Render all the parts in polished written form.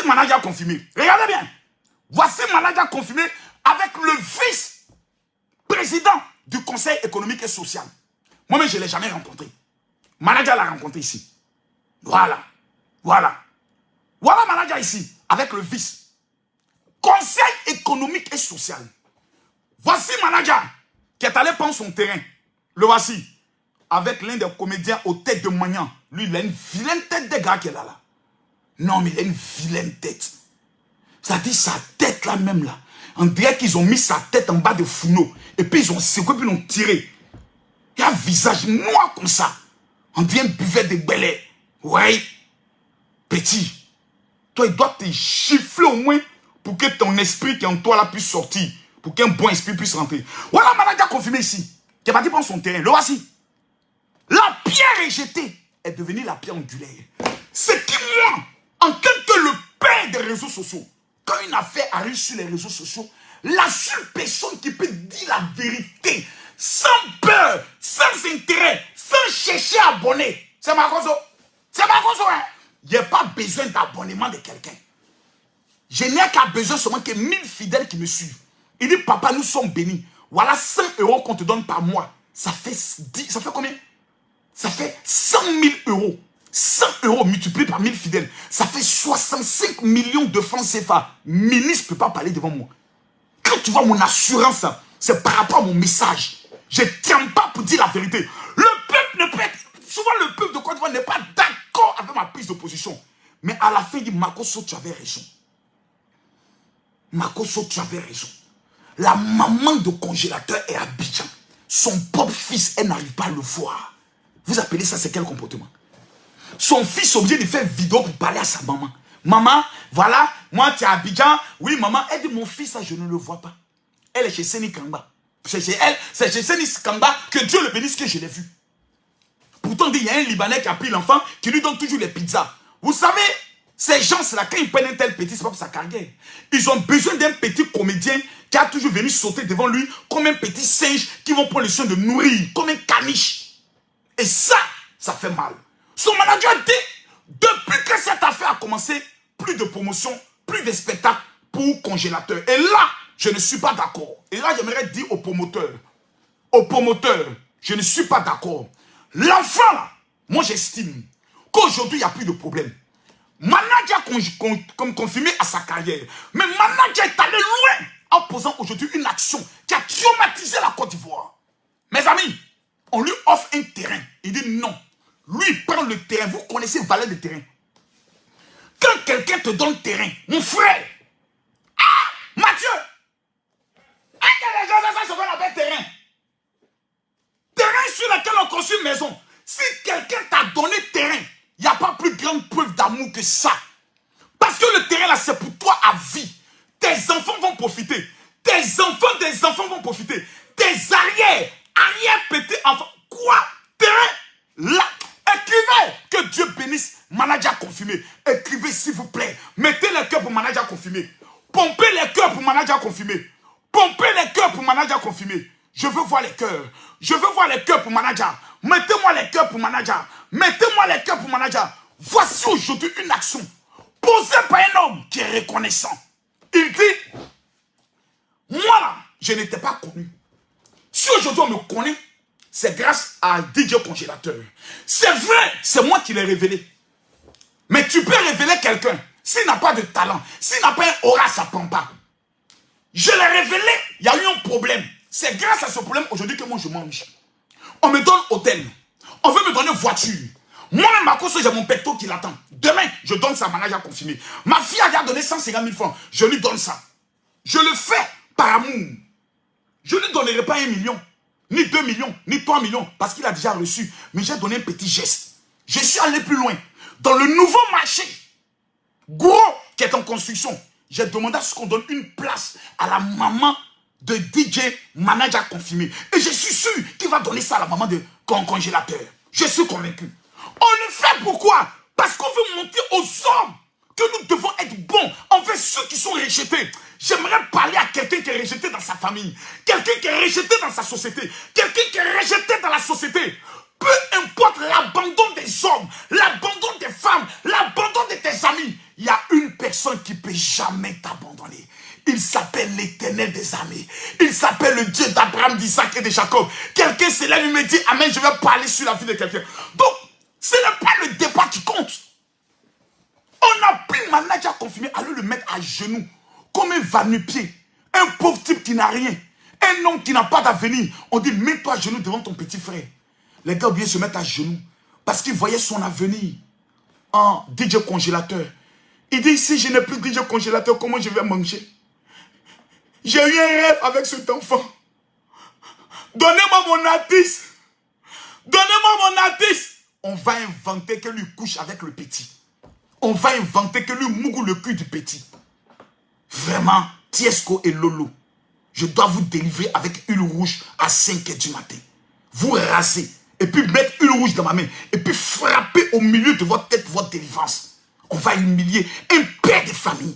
manager confirmé. Regardez bien. Voici manager confirmé avec le vice-président du Conseil économique et social. Moi-même, je ne l'ai jamais rencontré. Manager l'a rencontré ici. Voilà. Voilà. Voilà manager ici, avec le vice. Conseil économique et social. Voici manager qui est allé prendre son terrain. Le voici. Avec l'un des comédiens aux têtes de Magnan. Lui, il a une vilaine tête de gars qui est là. Non, mais il a une vilaine tête. Ça dit sa tête là même là. On dirait qu'ils ont mis sa tête en bas de fourneau. Et puis ils ont secoué, puis ils l'ont tiré. Il a un visage noir comme ça. On dirait un buvet de belais. Ouais. Petit. Toi, il doit te gifler au moins pour que ton esprit qui est en toi là puisse sortir. Pour qu'un bon esprit puisse rentrer. Voilà manager confirmé ici. Qui est parti prendre son terrain. Le voici. La pierre rejetée est devenue la pierre angulaire. C'est qui moi, en tant que le père des réseaux sociaux, quand une affaire arrive sur les réseaux sociaux, la seule personne qui peut dire la vérité, sans peur, sans intérêt, sans chercher à abonner, c'est Makoso. C'est Makoso, hein. Il n'y a pas besoin d'abonnement de quelqu'un. Je n'ai qu'à besoin seulement que 1000 fidèles qui me suivent. Il dit, papa, nous sommes bénis. Voilà 100 € qu'on te donne par mois. Ça fait combien? Ça fait 100 000 €. 100 € multiplié par 1000 fidèles. Ça fait 65 millions de francs CFA. Ministre ne peut pas parler devant moi. Quand tu vois mon assurance, c'est par rapport à mon message. Je ne tiens pas pour dire la vérité. Le peuple ne peut être... Souvent, le peuple de Côte d'Ivoire n'est pas d'accord avec ma prise de position. Mais à la fin, il dit, Makoso, tu avais raison. Makoso, tu avais raison. La maman de congélateur est à Abidjan. Son propre fils, elle n'arrive pas à le voir. Vous appelez ça, c'est quel comportement? Son fils est obligé de faire vidéo pour parler à sa maman. Maman, voilà, moi tu es à Abidjan. Oui, maman, elle dit, mon fils, ça, je ne le vois pas. Elle est chez Seni Kamba. C'est chez elle, c'est chez Seni Kamba que Dieu le bénisse que je l'ai vu. Pourtant, il y a un Libanais qui a pris l'enfant, qui lui donne toujours les pizzas. Vous savez, ces gens-là, quand ils prennent un tel petit, c'est pas pour sa carrière. Ils ont besoin d'un petit comédien qui a toujours venu sauter devant lui comme un petit singe qui vont prendre le soin de nourrir, comme un caniche. Et ça fait mal. Son manager dit, depuis que cette affaire a commencé, plus de promotion, plus de spectacles pour congélateur. Et là, je ne suis pas d'accord. Et là, j'aimerais dire aux promoteurs, je ne suis pas d'accord. L'enfant, là, moi j'estime qu'aujourd'hui, il n'y a plus de problème. Manager comme confirmé à sa carrière. Mais manager est allé loin en posant aujourd'hui une action qui a traumatisé la Côte d'Ivoire. Mes amis, on lui offre un terrain. Il dit non. Lui, il prend le terrain. Vous connaissez valeur de terrain. Quand quelqu'un te donne terrain, mon frère, Mathieu, les gens, ça, c'est ce qu'on appelle terrain. Terrain sur lequel on construit une maison. Si quelqu'un t'a donné terrain, il n'y a pas plus grande preuve d'amour que ça. Parce que le terrain là, c'est pour toi à vie. Tes enfants vont profiter. Tes enfants des enfants vont profiter. Tes arrière-petits-enfants. Quoi? Terrain là. Écrivez que Dieu bénisse manager confirmé. Écrivez s'il vous plaît. Mettez les cœurs pour manager confirmé. Pompez les cœurs pour manager confirmé. Pompez les cœurs pour manager confirmé. Je veux voir les cœurs. Je veux voir les cœurs pour manager. Mettez-moi les cœurs pour manager. Mettez-moi les cœurs pour manager. Voici aujourd'hui une action posée par un homme qui est reconnaissant. Il dit, moi là, je n'étais pas connu. Si aujourd'hui on me connaît, c'est grâce à DJ Congélateur. C'est vrai, c'est moi qui l'ai révélé. Mais tu peux révéler quelqu'un s'il n'a pas de talent, s'il n'a pas un aura, ça ne prend pas. Je l'ai révélé, il y a eu un problème. C'est grâce à ce problème aujourd'hui que moi je mange. On me donne hôtel. On veut me donner voiture. Moi-même, Makoso, j'ai mon pecto qui l'attend. Demain, je donne ça à manager confirmé. Ma fille a déjà donné 150 000 francs. Je lui donne ça. Je le fais par amour. Je ne lui donnerai pas 1 million, ni 2 millions, ni 3 millions, parce qu'il a déjà reçu. Mais j'ai donné un petit geste. Je suis allé plus loin. Dans le nouveau marché, gros, qui est en construction, j'ai demandé à ce qu'on donne une place à la maman de DJ manager confirmé. Et je suis sûr qu'il va donner ça à la maman de congélateur. Je suis convaincu. On le fait pourquoi? Parce qu'on veut montrer aux hommes que nous devons être bons envers ceux qui sont rejetés. J'aimerais parler à quelqu'un qui est rejeté dans sa famille, quelqu'un qui est rejeté dans sa société, quelqu'un qui est rejeté dans la société. Peu importe l'abandon des hommes, l'abandon des femmes, l'abandon de tes amis, il y a une personne personne qui ne peut jamais t'abandonner. Il s'appelle l'Éternel des armées. Il s'appelle le Dieu d'Abraham, d'Isaac et de Jacob. Quelqu'un s'est là, il me dit, amen, je vais parler sur la vie de quelqu'un. Donc, ce n'est pas le départ qui compte. On a pris le manager confirmé, allez le mettre à genoux, comme un va-nu-pied. Un pauvre type qui n'a rien. Un homme qui n'a pas d'avenir. On dit, mets-toi à genoux devant ton petit frère. Les gars oubliaient se mettre à genoux parce qu'ils voyaient son avenir en DJ congélateur. Il dit, si je n'ai plus de DJ congélateur, comment je vais manger? J'ai eu un rêve avec cet enfant. Donnez-moi mon artiste. Donnez-moi mon artiste. On va inventer que lui couche avec le petit. On va inventer que lui mougue le cul du petit. Vraiment, Tiesco et Lolo, je dois vous délivrer avec huile rouge à 5 h du matin. Vous rasez. Et puis mettre huile rouge dans ma main. Et puis frapper au milieu de votre tête votre délivrance. On va humilier un père de famille.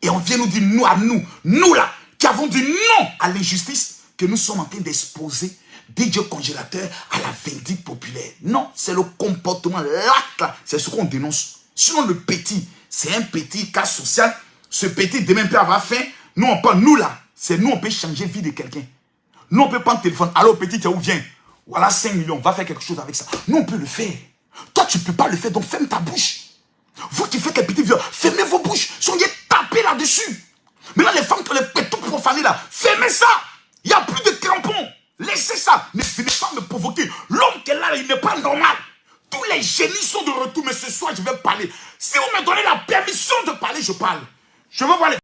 Et on vient nous dire, nous là, qui avons dit non à l'injustice, que nous sommes en train d'exposer DJ congélateur à la vindicte populaire. Non, c'est le comportement, l'acte là, c'est ce qu'on dénonce. Sinon le petit, c'est un petit cas social. Ce petit demain peut avoir faim. Nous on parle, nous là, c'est nous on peut changer la vie de quelqu'un. Nous on peut prendre le téléphone. Allô petit, tu es où viens? Voilà 5 millions, va faire quelque chose avec ça. Nous on peut le faire. Toi tu ne peux pas le faire, donc ferme ta bouche. Vous qui faites les petits vieux, fermez vos bouches. Soyez tapés là-dessus. Maintenant les femmes qui ont les pétons profanés là, fermez ça. Il n'y a plus de crampons. Laissez ça. Ne venez pas me provoquer. L'homme qui est là, il n'est pas normal. Tous les génies sont de retour, mais ce soir je vais parler. Si vous me donnez la permission de parler, je parle. Je veux voir les...